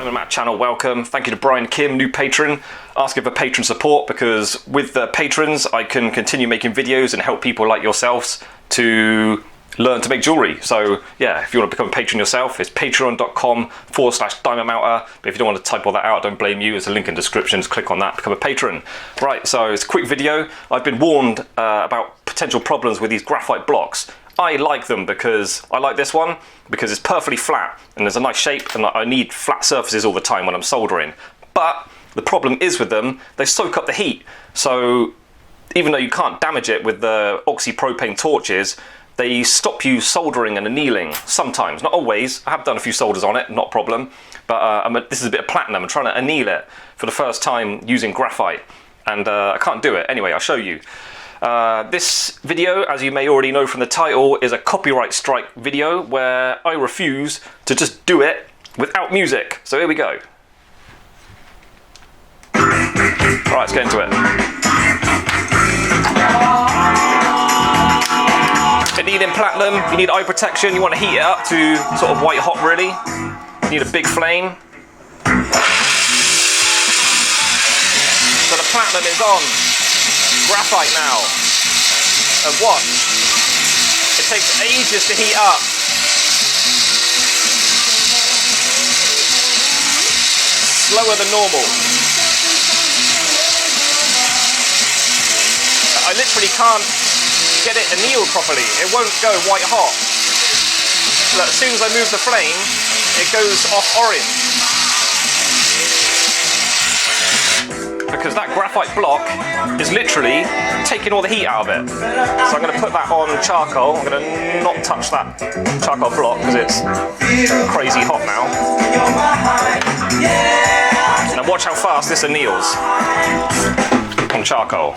Diamond Matt channel, welcome. Thank you to Brian Kim, new patron, asking for patron support, because with the patrons I can continue making videos and help people like yourselves to learn to make jewellery. So yeah, if you want to become a patron yourself, it's patreon.com/diamondmounter. But if you don't want to type all that out, don't blame you. There's a link in the description. Just click on that, become a patron. Right, so it's a quick video. I've been warned about potential problems with these graphite blocks. I like them because I like this one because it's perfectly flat and there's a nice shape, and I need flat surfaces all the time when I'm soldering. But the problem is with them, they soak up the heat. So even though you can't damage it with the oxypropane torches, they stop you soldering and annealing sometimes, not always. I have done a few solders on it, not a problem. But this is a bit of platinum. I'm trying to anneal it for the first time using graphite, and I can't do it. Anyway, I'll show you. This video, as you may already know from the title, is a copyright strike video where I refuse to just do it without music. So here we go. Alright, let's get into it. Annealing platinum, you need eye protection, you want to heat it up to sort of white hot really. You need a big flame. So the platinum is on. Graphite now, and watch, it takes ages to heat up. Slower than normal. I literally can't get it annealed properly. It won't go white hot. Look, as soon as I move the flame, it goes off orange. Because that graphite block is literally taking all the heat out of it. So I'm going to put that on charcoal. I'm going to not touch that charcoal block because it's crazy hot now. Now watch how fast this anneals on charcoal.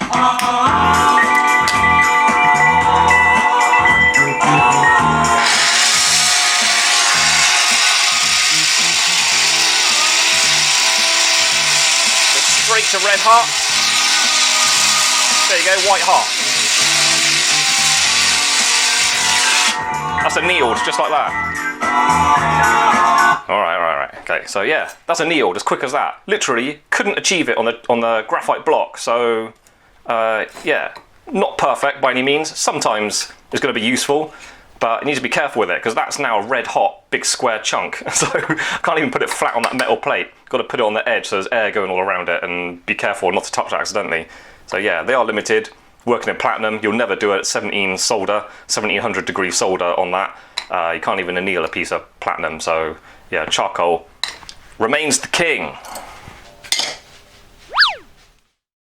Straight to red hot. There you go, white hot. That's annealed, just like that. Alright, okay, so yeah, that's annealed as quick as that. Literally, couldn't achieve it on the graphite block, so yeah, not perfect by any means. Sometimes it's going to be useful, but you need to be careful with it, because that's now a red hot, big square chunk. So I can't even put it flat on that metal plate. Got to put it on the edge so there's air going all around it, and be careful not to touch it accidentally. So yeah, they are limited. Working in platinum, you'll never do it at 1700 degree solder on that. You can't even anneal a piece of platinum. So yeah, charcoal remains the king.